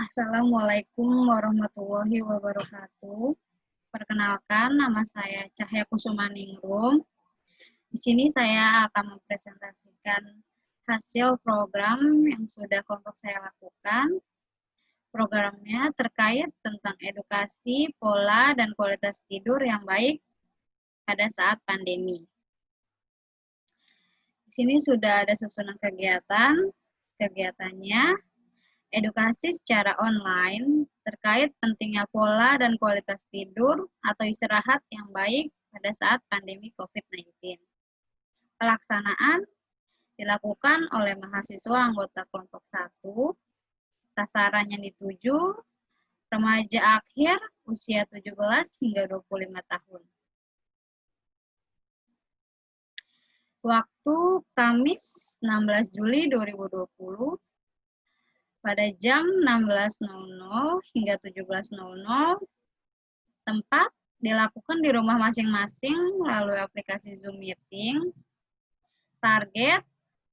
Assalamualaikum warahmatullahi wabarakatuh. Perkenalkan, nama saya Cahya Kusumaningrum. Di sini saya akan mempresentasikan hasil program yang sudah kelompok saya lakukan. Programnya terkait tentang edukasi, pola, dan kualitas tidur yang baik pada saat pandemi. Di sini sudah ada susunan kegiatan. Kegiatannya edukasi secara online terkait pentingnya pola dan kualitas tidur atau istirahat yang baik pada saat pandemi COVID-19. Pelaksanaan dilakukan oleh mahasiswa anggota kelompok 1. Sasaran yang dituju remaja akhir usia 17 hingga 25 tahun. Waktu Kamis 16 Juli 2020 pada jam 16.00 hingga 17.00. Tempat dilakukan di rumah masing-masing melalui aplikasi Zoom Meeting. Target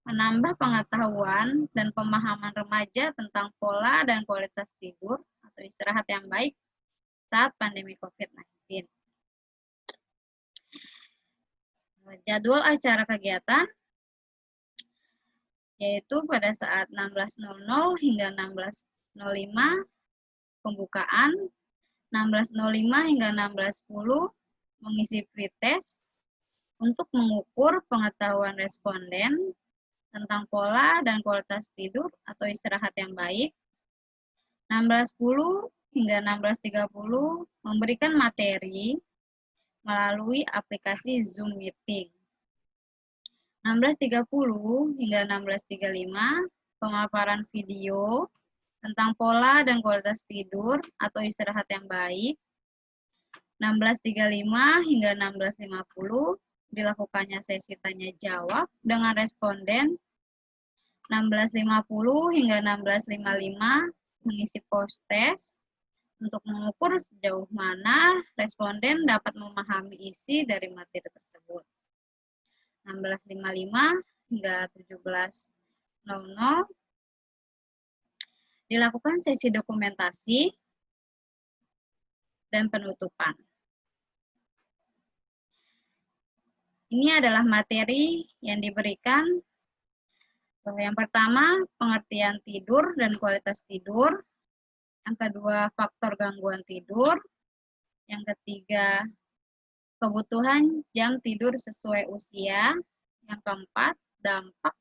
menambah pengetahuan dan pemahaman remaja tentang pola dan kualitas tidur atau istirahat yang baik saat pandemi COVID-19. Jadwal acara kegiatan yaitu pada saat 16.00 hingga 16.05 pembukaan, 16.05 hingga 16.10 mengisi pretest untuk mengukur pengetahuan responden tentang pola dan kualitas tidur atau istirahat yang baik. 16.10 hingga 16.30 memberikan materi melalui aplikasi Zoom Meeting. 16.30 hingga 16.35 pemaparan video tentang pola dan kualitas tidur atau istirahat yang baik. 16.35 hingga 16.50 dilakukannya sesi tanya jawab dengan responden. 16.50 hingga 16.55 mengisi post-test untuk mengukur sejauh mana responden dapat memahami isi dari materi tersebut. 16.55 hingga 17.00 dilakukan sesi dokumentasi dan penutupan. Ini adalah materi yang diberikan. Yang pertama, pengertian tidur dan kualitas tidur. Yang kedua, faktor gangguan tidur. Yang ketiga, kebutuhan jam tidur sesuai usia. Yang keempat, dampak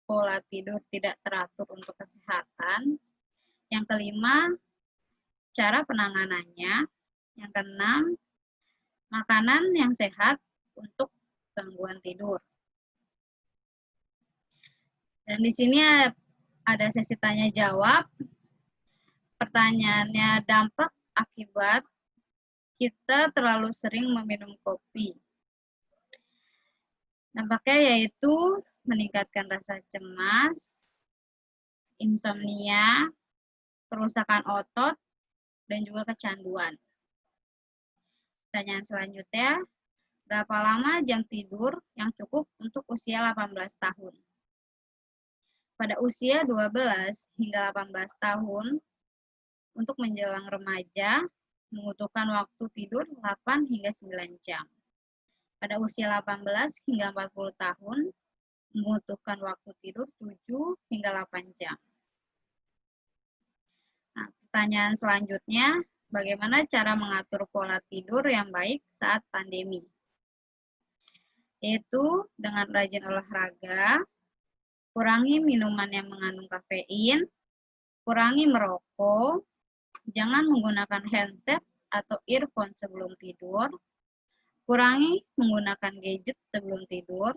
pola tidur tidak teratur untuk kesehatan. Yang kelima, cara penanganannya. Yang keenam, makanan yang sehat untuk gangguan tidur. Dan di sini ada sesi tanya jawab. Pertanyaannya, dampak akibat kita terlalu sering meminum kopi. Dampaknya yaitu meningkatkan rasa cemas, insomnia, kerusakan otot, dan juga kecanduan. Pertanyaan selanjutnya, berapa lama jam tidur yang cukup untuk usia 18 tahun? Pada usia 12 hingga 18 tahun, untuk menjelang remaja, membutuhkan waktu tidur 8 hingga 9 jam. Pada usia 18 hingga 40 tahun, membutuhkan waktu tidur 7 hingga 8 jam. Nah, pertanyaan selanjutnya, bagaimana cara mengatur pola tidur yang baik saat pandemi? Yaitu dengan rajin olahraga, kurangi minuman yang mengandung kafein, kurangi merokok, jangan menggunakan handset atau earphone sebelum tidur, kurangi menggunakan gadget sebelum tidur,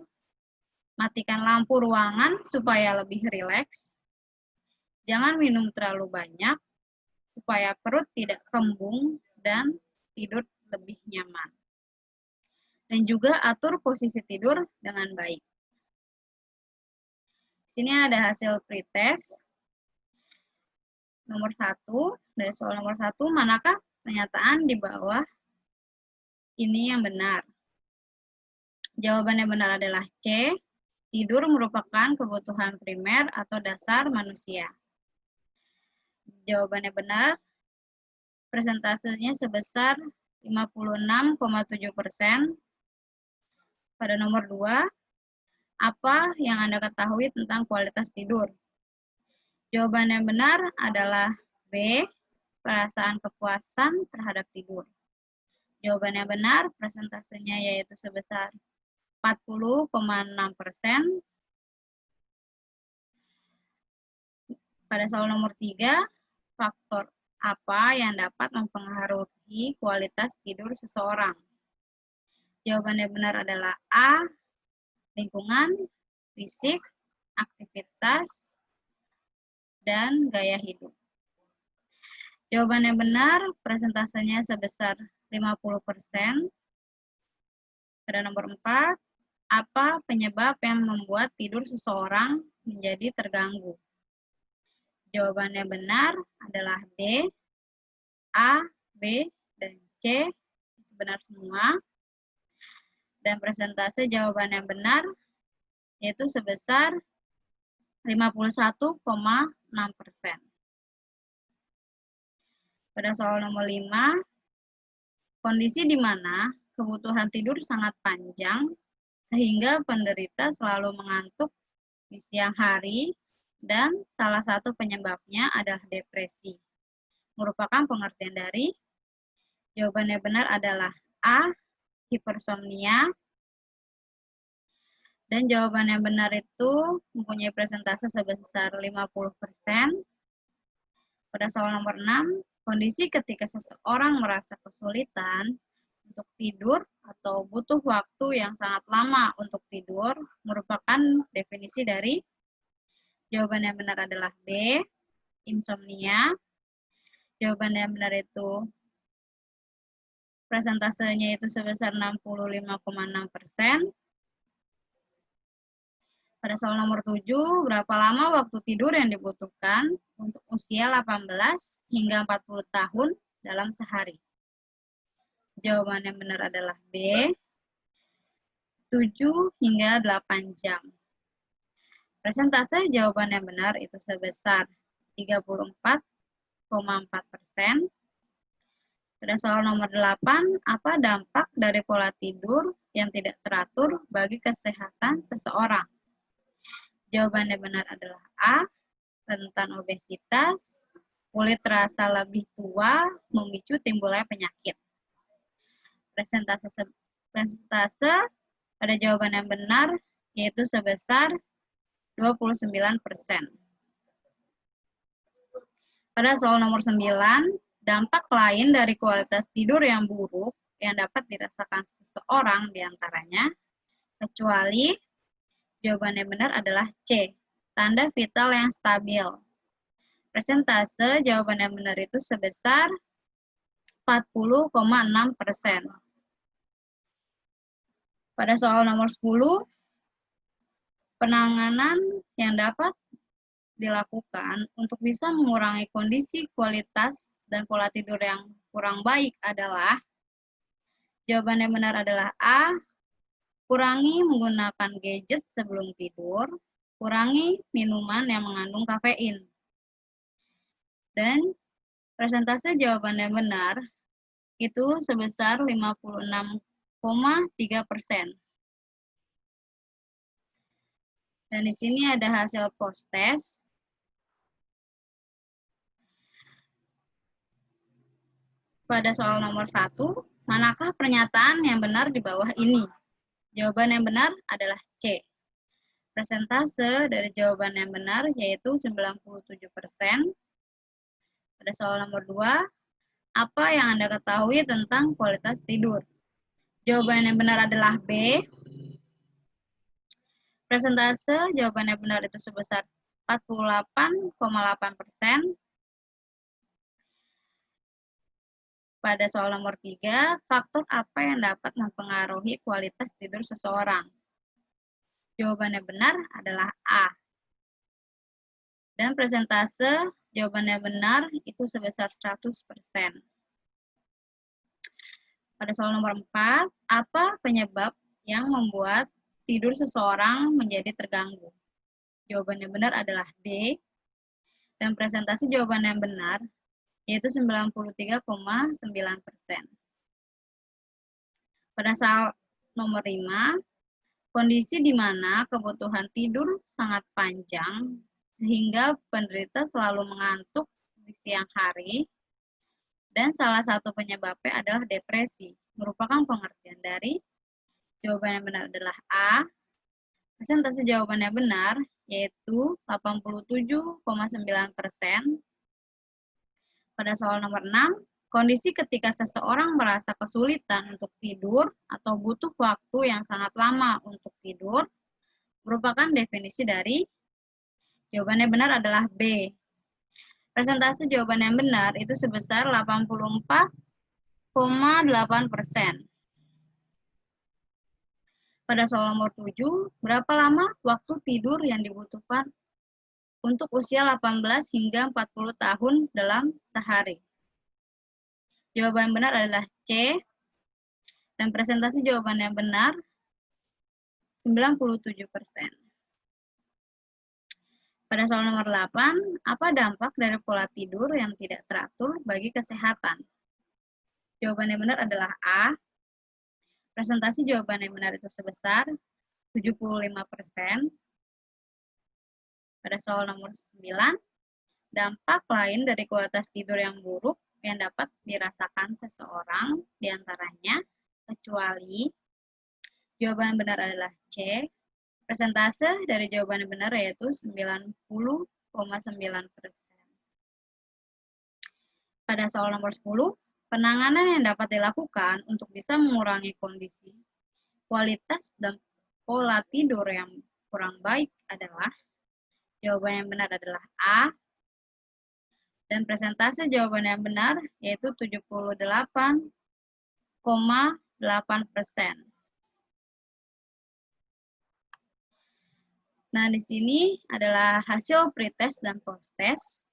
matikan lampu ruangan supaya lebih rileks, jangan minum terlalu banyak supaya perut tidak kembung dan tidur lebih nyaman. Dan juga atur posisi tidur dengan baik. Sini ada hasil pretest. Nomor 1, dari soal nomor 1, manakah pernyataan di bawah ini yang benar? Jawaban yang benar adalah C. Tidur merupakan kebutuhan primer atau dasar manusia. Jawabannya benar, persentasenya sebesar 56,7%. Pada nomor 2, apa yang Anda ketahui tentang kualitas tidur? Jawaban yang benar adalah B, perasaan kepuasan terhadap tidur. Jawaban yang benar, persentasenya yaitu sebesar 40,6%. Pada soal nomor 3, faktor apa yang dapat mempengaruhi kualitas tidur seseorang? Jawaban yang benar adalah A, lingkungan, fisik, aktivitas, dan gaya hidup. Jawaban yang benar, persentasenya sebesar 50%. Pada nomor 4, apa penyebab yang membuat tidur seseorang menjadi terganggu? Jawabannya benar adalah D, A, B, dan C. Benar semua. Dan persentase jawaban yang benar yaitu sebesar 51,6%. Pada soal nomor 5, kondisi di mana kebutuhan tidur sangat panjang sehingga penderita selalu mengantuk di siang hari dan salah satu penyebabnya adalah depresi. Merupakan pengertian dari jawabannya benar adalah A, hipersomnia. Dan jawaban yang benar itu mempunyai persentase sebesar 50%. Pada soal nomor 6, kondisi ketika seseorang merasa kesulitan untuk tidur atau butuh waktu yang sangat lama untuk tidur merupakan definisi dari jawaban yang benar adalah B, insomnia. Jawaban yang benar itu persentasenya itu sebesar 65,6%. Pada soal nomor 7, berapa lama waktu tidur yang dibutuhkan untuk usia 18 hingga 40 tahun dalam sehari? Jawaban yang benar adalah B, 7 hingga 8 jam. Persentase jawaban yang benar itu sebesar 34,4%. Pada soal nomor 8, apa dampak dari pola tidur yang tidak teratur bagi kesehatan seseorang? Jawabannya benar adalah A, rentan obesitas, kulit terasa lebih tua, memicu timbulnya penyakit. Persentase pada jawaban yang benar yaitu sebesar 29%. Pada soal nomor 9, dampak lain dari kualitas tidur yang buruk yang dapat dirasakan seseorang diantaranya, kecuali jawaban yang benar adalah C, tanda vital yang stabil. Persentase jawaban yang benar itu sebesar 40,6%. Pada soal nomor 10, penanganan yang dapat dilakukan untuk bisa mengurangi kondisi kualitas dan pola tidur yang kurang baik adalah, jawaban yang benar adalah A, kurangi menggunakan gadget sebelum tidur, kurangi minuman yang mengandung kafein. Dan persentase jawaban yang benar itu sebesar 56,3%. Dan di sini ada hasil post-test. Pada soal nomor 1, manakah pernyataan yang benar di bawah ini? Jawaban yang benar adalah C. Persentase dari jawaban yang benar yaitu 97%. Pada soal nomor 2, apa yang Anda ketahui tentang kualitas tidur? Jawaban yang benar adalah B. Persentase jawaban yang benar itu sebesar 48,8%. Pada soal nomor 3, faktor apa yang dapat mempengaruhi kualitas tidur seseorang? Jawabannya benar adalah A. Dan persentase jawabannya benar itu sebesar 100%. Pada soal nomor 4, apa penyebab yang membuat tidur seseorang menjadi terganggu? Jawabannya benar adalah D. Dan presentasi jawaban yang benar yaitu 93,9%. Pada soal nomor 5, kondisi di mana kebutuhan tidur sangat panjang sehingga penderita selalu mengantuk di siang hari dan salah satu penyebabnya adalah depresi. Merupakan pengertian dari jawaban yang benar adalah A. Presentasi jawabannya benar yaitu 87,9%. Pada soal nomor 6, kondisi ketika seseorang merasa kesulitan untuk tidur atau butuh waktu yang sangat lama untuk tidur merupakan definisi dari jawabannya benar adalah B. Presentasi jawaban yang benar itu sebesar 84,8%. Pada soal nomor 7, berapa lama waktu tidur yang dibutuhkan untuk usia 18 hingga 40 tahun dalam sehari? Jawaban benar adalah C. Dan presentasi jawabannya benar 97%. Pada soal nomor 8, apa dampak dari pola tidur yang tidak teratur bagi kesehatan? Jawabannya benar adalah A. Presentasi jawabannya benar itu sebesar 75%. Pada soal nomor 9, dampak lain dari kualitas tidur yang buruk yang dapat dirasakan seseorang diantaranya kecuali jawaban benar adalah C. Persentase dari jawaban benar yaitu 90,9%. Pada soal nomor 10, penanganan yang dapat dilakukan untuk bisa mengurangi kondisi kualitas dan pola tidur yang kurang baik adalah jawaban yang benar adalah A. Dan persentase jawaban yang benar yaitu 78,8%. Nah, di sini adalah hasil pretest dan posttest.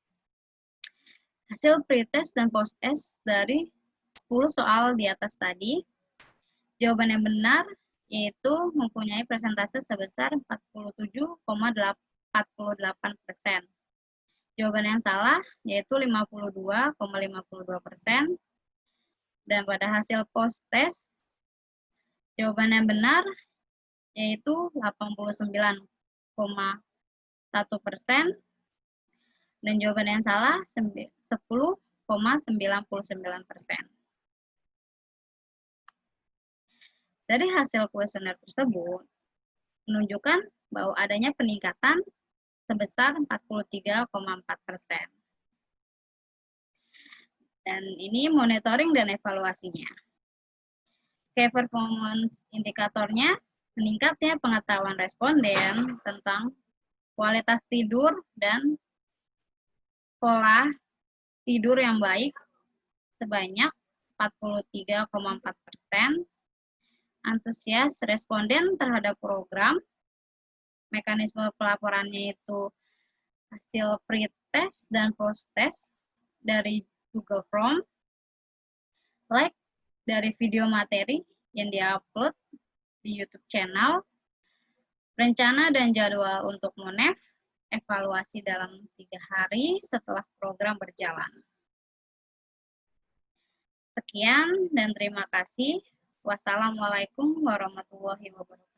Hasil pretest dan posttest dari 10 soal di atas tadi. Jawaban yang benar yaitu mempunyai persentase sebesar 47,48%. Jawaban yang salah yaitu 52,52%. Dan pada hasil posttest, jawaban yang benar yaitu 89,1%. Dan jawaban yang salah 10,99%. Dari hasil kuesioner tersebut menunjukkan bahwa adanya peningkatan sebesar 43,4%. Dan ini monitoring dan evaluasinya. Key performance indikatornya meningkatnya pengetahuan responden tentang kualitas tidur dan pola tidur yang baik sebanyak 43,4%. Antusias responden terhadap program, mekanisme pelaporannya itu hasil pretest dan posttest dari Google Form, like dari video materi yang diupload di YouTube channel, rencana dan jadwal untuk MONEF, evaluasi dalam 3 hari setelah program berjalan. Sekian dan terima kasih. Wassalamualaikum warahmatullahi wabarakatuh.